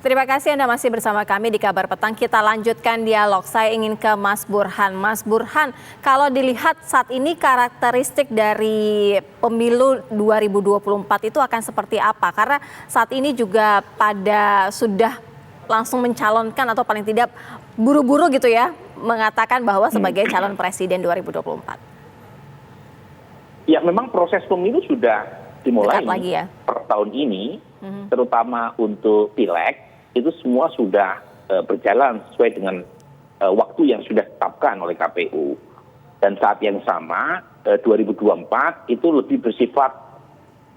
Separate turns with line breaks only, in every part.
Terima kasih Anda masih bersama kami di Kabar Petang. Kita lanjutkan dialog. Saya ingin ke Mas Burhan. Mas Burhan, kalau dilihat saat ini karakteristik dari pemilu 2024 itu akan seperti apa? Karena saat ini juga pada sudah langsung mencalonkan atau paling tidak buru-buru gitu ya, mengatakan bahwa sebagai calon presiden 2024.
Ya, memang proses pemilu sudah dimulai
lagi ya?
Per tahun ini, terutama untuk pileg. Itu semua sudah berjalan sesuai dengan waktu yang sudah ditetapkan oleh KPU. Dan saat yang sama, 2024 itu lebih bersifat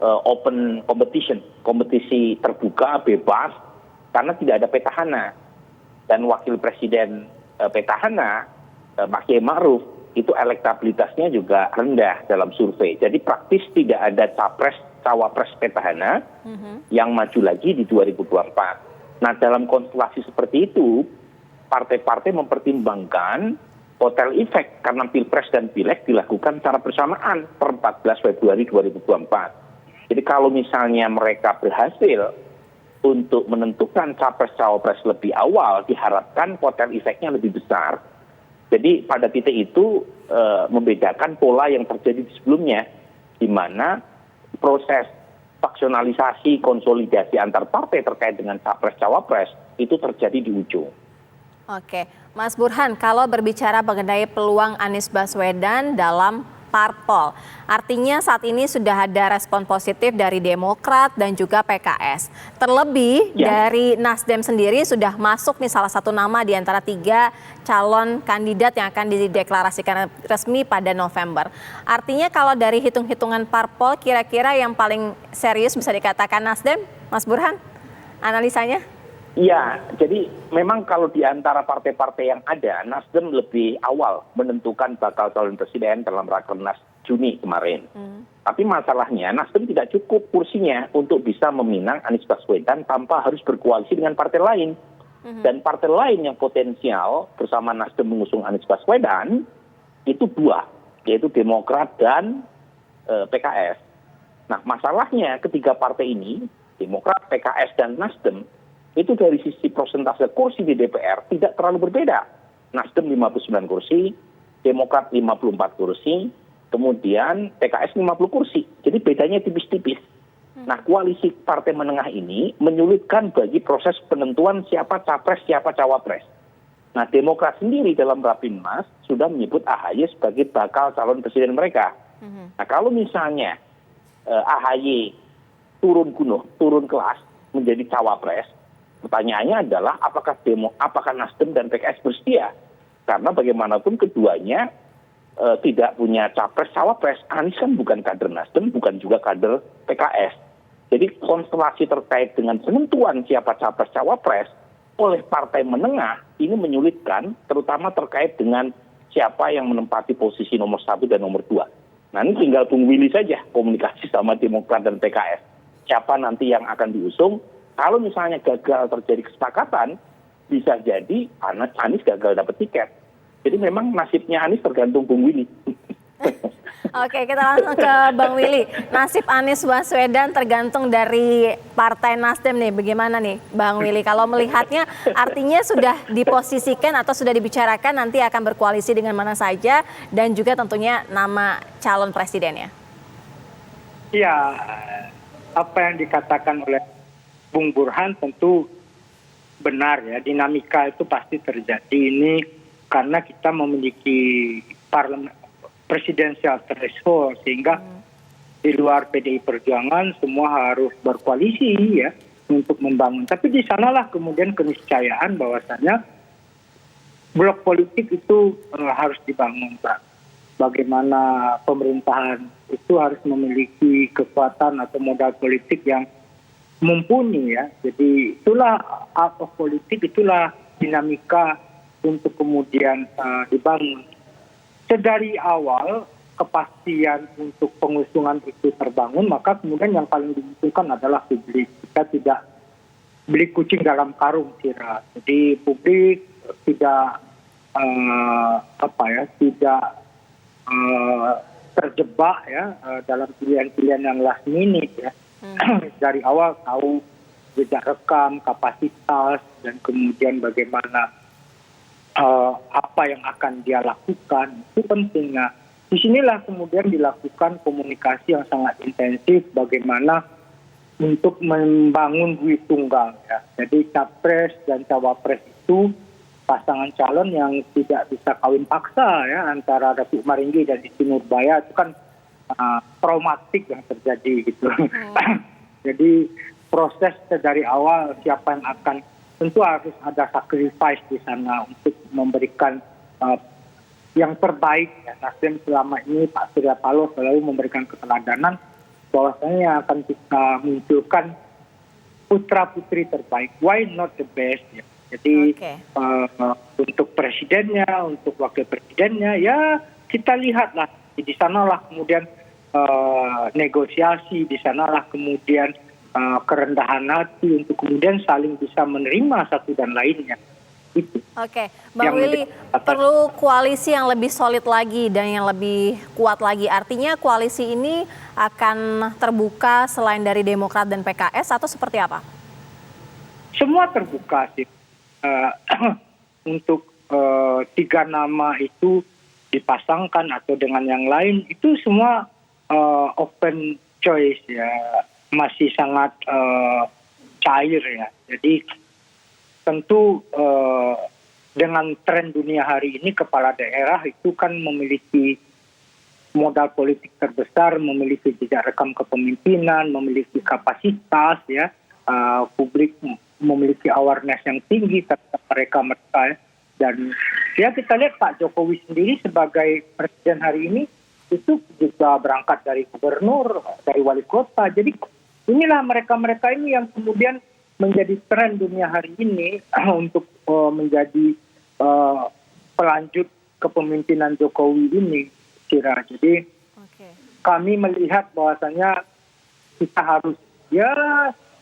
open competition, kompetisi terbuka, bebas, karena tidak ada petahana. Dan wakil presiden petahana, Pak Kiai Ma'ruf, itu elektabilitasnya juga rendah dalam survei. Jadi praktis tidak ada cawapres petahana yang maju lagi di 2024. Nah, dalam konstelasi seperti itu, partai-partai mempertimbangkan kotel efek karena Pilpres dan Pileg dilakukan secara bersamaan per 14 Februari 2024. Jadi kalau misalnya mereka berhasil untuk menentukan capres-cawapres lebih awal, diharapkan kotel efeknya lebih besar. Jadi pada titik itu membedakan pola yang terjadi di sebelumnya, di mana proses faksionalisasi, konsolidasi antar partai terkait dengan capres-cawapres itu terjadi di ujung.
Oke, Mas Burhan, kalau berbicara mengenai peluang Anies Baswedan dalam parpol, artinya saat ini sudah ada respon positif dari Demokrat dan juga PKS. Terlebih dari Nasdem sendiri sudah masuk nih salah satu nama di antara 3 calon kandidat yang akan dideklarasikan resmi pada November. Artinya kalau dari hitung-hitungan parpol, kira-kira yang paling serius bisa dikatakan Nasdem, Mas Burhan, analisanya?
Iya, jadi memang kalau di antara partai-partai yang ada, Nasdem lebih awal menentukan bakal calon presiden dalam Rakernas Juni kemarin. Tapi masalahnya Nasdem tidak cukup kursinya untuk bisa meminang Anies Baswedan tanpa harus berkoalisi dengan partai lain. Dan partai lain yang potensial bersama Nasdem mengusung Anies Baswedan itu 2, yaitu Demokrat dan PKS. Nah, masalahnya ketiga partai ini, Demokrat, PKS, dan Nasdem, itu dari sisi persentase kursi di DPR tidak terlalu berbeda. Nasdem 59 kursi, Demokrat 54 kursi, kemudian PKS 50 kursi. Jadi bedanya tipis-tipis. Nah, koalisi partai menengah ini menyulitkan bagi proses penentuan siapa capres, siapa cawapres. Nah, Demokrat sendiri dalam Rapimnas sudah menyebut AHY sebagai bakal calon presiden mereka. Nah, kalau misalnya AHY turun gunung, turun kelas menjadi cawapres, pertanyaannya adalah apakah Nasdem dan PKS bersedia? Karena bagaimanapun keduanya tidak punya capres-cawapres. Anies kan bukan kader Nasdem, bukan juga kader PKS. Jadi konstelasi terkait dengan penentuan siapa capres-cawapres oleh partai menengah ini menyulitkan, terutama terkait dengan siapa yang menempati posisi nomor 1 dan nomor 2. Nah, ini tinggal Bung Willy saja komunikasi sama Demokrat dan PKS. Siapa nanti yang akan diusung? Kalau misalnya gagal terjadi kesepakatan, bisa jadi Anies gagal dapat tiket. Jadi memang nasibnya Anies tergantung Bung Willy.
Oke, kita langsung ke Bang Willy. Nasib Anies Baswedan tergantung dari Partai Nasdem nih. Bagaimana nih Bang Willy? Kalau melihatnya artinya sudah diposisikan atau sudah dibicarakan nanti akan berkoalisi dengan mana saja dan juga tentunya nama calon presidennya.
Ya, apa yang dikatakan oleh Bung Burhan tentu benar ya, dinamika itu pasti terjadi ini karena kita memiliki presidensial threshold sehingga di luar PDI Perjuangan semua harus berkoalisi ya untuk membangun. Tapi di sanalah kemudian keniscayaan bahwasannya blok politik itu harus dibangun, Pak. Bagaimana pemerintahan itu harus memiliki kekuatan atau modal politik yang mumpuni ya. Jadi itulah art of politik, itulah dinamika untuk kemudian dibangun. Sedari awal kepastian untuk pengusungan itu terbangun, maka kemudian yang paling diuntungkan adalah publik. Kita tidak beli kucing dalam karung kira. Jadi publik tidak tidak terjebak ya dalam pilihan-pilihan yang last minute ya. Dari awal tahu jejak rekam, kapasitas, dan kemudian bagaimana apa yang akan dia lakukan, itu penting. Nah, disinilah kemudian dilakukan komunikasi yang sangat intensif bagaimana untuk membangun duit tunggal. Ya. Jadi capres dan cawapres itu pasangan calon yang tidak bisa kawin paksa ya antara Datuk Maringgi dan Siti Nurbaya itu kan traumatik yang terjadi gitu. Jadi proses dari awal siapa yang akan, tentu harus ada sacrifice di sana untuk memberikan yang terbaik. Ya. Nasdem selama ini Pak Surya Paloh selalu memberikan keteladanan bahwasanya akan kita munculkan putra-putri terbaik. Why not the best? Ya. Jadi untuk presidennya, untuk wakil presidennya, ya kita lihatlah di sanalah kemudian negosiasi, di sanalah kemudian kerendahan hati untuk kemudian saling bisa menerima satu dan lainnya. Itu.
Oke, Bang Willy, perlu koalisi yang lebih solid lagi dan yang lebih kuat lagi. Artinya koalisi ini akan terbuka selain dari Demokrat dan PKS atau seperti apa?
Semua terbuka sih. Untuk 3 nama itu dipasangkan atau dengan yang lain, itu semua open choice ya, masih sangat cair ya. Jadi tentu dengan tren dunia hari ini kepala daerah itu kan memiliki modal politik terbesar, memiliki jejak rekam kepemimpinan, memiliki kapasitas ya, publik memiliki awareness yang tinggi terhadap mereka ya. Dan ya kita lihat Pak Jokowi sendiri sebagai presiden hari ini itu juga berangkat dari gubernur, dari wali kota. Jadi inilah mereka-mereka ini yang kemudian menjadi tren dunia hari ini untuk menjadi pelanjut kepemimpinan Jokowi ini, kira. Jadi kami melihat bahwasanya kita harus ya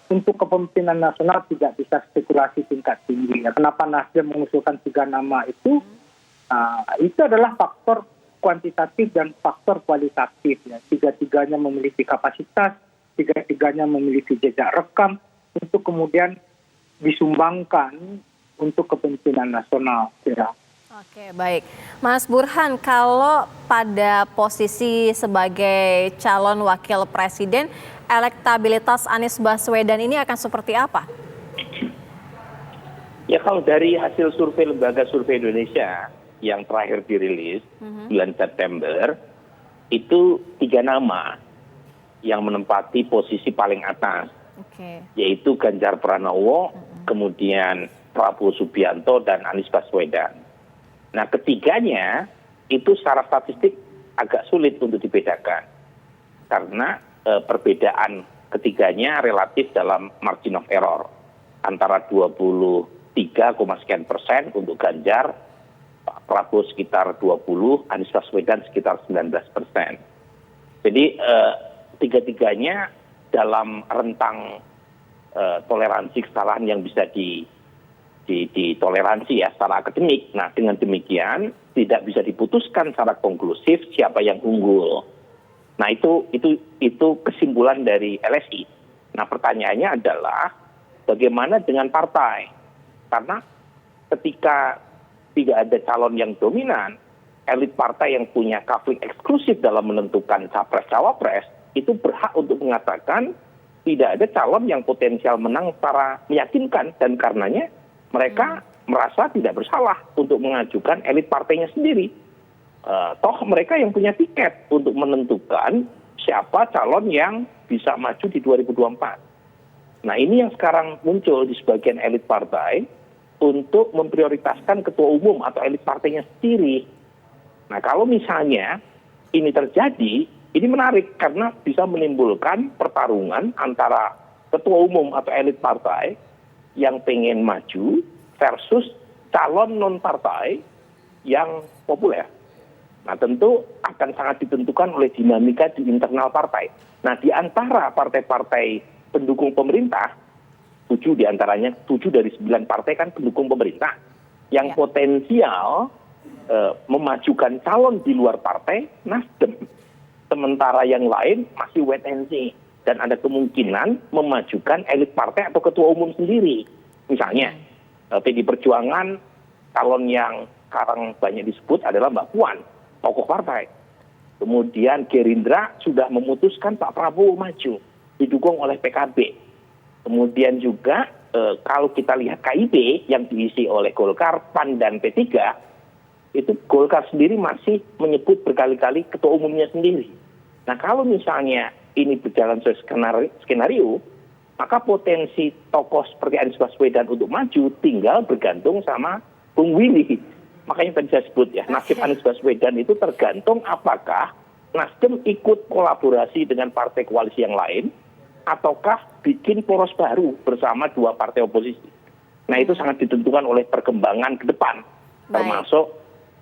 untuk kepemimpinan nasional tidak bisa spekulasi tingkat tinggi. Ya. Kenapa Nasdem mengusulkan 3 nama itu? Itu adalah faktor kuantitatif dan faktor kualitatif. Ya. 3-3-nya memiliki kapasitas, 3-3-nya memiliki jejak rekam untuk kemudian disumbangkan untuk kepemimpinan nasional. Kira.
Oke, baik. Mas Burhan, kalau pada posisi sebagai calon wakil presiden, elektabilitas Anies Baswedan ini akan seperti apa?
Ya kalau dari hasil survei Lembaga Survei Indonesia yang terakhir dirilis bulan September, itu 3 nama yang menempati posisi paling atas, yaitu Ganjar Pranowo, kemudian Prabowo Subianto, dan Anies Baswedan. Nah ketiganya itu secara statistik agak sulit untuk dibedakan, karena perbedaan ketiganya relatif dalam margin of error antara 23, sekian persen untuk Ganjar, Pak Prabowo sekitar 20, Anies Baswedan sekitar 19%. Jadi 3-3-nya dalam rentang toleransi kesalahan yang bisa ditoleransi ya secara akademik. Nah dengan demikian tidak bisa diputuskan secara konklusif siapa yang unggul. Nah itu kesimpulan dari LSI. Nah pertanyaannya adalah bagaimana dengan partai? Karena ketika tidak ada calon yang dominan, elit partai yang punya kafling eksklusif dalam menentukan capres-cawapres itu berhak untuk mengatakan tidak ada calon yang potensial menang secara meyakinkan, dan karenanya mereka merasa tidak bersalah untuk mengajukan elit partainya sendiri. Toh mereka yang punya tiket untuk menentukan siapa calon yang bisa maju di 2024. Nah ini yang sekarang muncul di sebagian elit partai untuk memprioritaskan ketua umum atau elit partainya sendiri. Nah kalau misalnya ini terjadi, ini menarik karena bisa menimbulkan pertarungan antara ketua umum atau elit partai yang pengen maju versus calon non-partai yang populer. Nah tentu akan sangat ditentukan oleh dinamika di internal partai. Nah di antara partai-partai pendukung pemerintah, 7 diantaranya, 7 dari 9 partai kan pendukung pemerintah, yang potensial memajukan calon di luar partai Nasdem. Sementara yang lain masih wait and see. dan ada kemungkinan memajukan elit partai atau ketua umum sendiri. Misalnya, PDI Perjuangan, calon yang sekarang banyak disebut adalah Mbak Puan, tokoh partai. Kemudian Gerindra sudah memutuskan Pak Prabowo maju, didukung oleh PKB. Kemudian juga kalau kita lihat KIP yang diisi oleh Golkar, PAN, dan P3, itu Golkar sendiri masih menyebut berkali-kali ketua umumnya sendiri. Nah kalau misalnya ini berjalan sesuai skenario, maka potensi tokoh seperti Anies Baswedan untuk maju tinggal bergantung sama Bung Willy. Makanya tadi saya sebut ya, nasib Anies Baswedan itu tergantung apakah Nasdem ikut kolaborasi dengan partai koalisi yang lain, ataukah bikin poros baru bersama dua partai oposisi. Nah itu sangat ditentukan oleh perkembangan ke depan, termasuk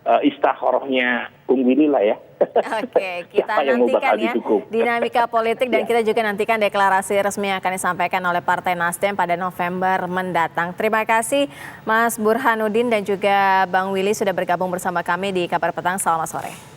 istikharahnya Bung Willy lah ya.
Oke, kita nantikan ya dinamika politik dan kita juga nantikan deklarasi resmi yang akan disampaikan oleh Partai Nasdem pada November mendatang. Terima kasih Mas Burhanuddin dan juga Bang Willy sudah bergabung bersama kami di Kabar Petang. Selamat sore.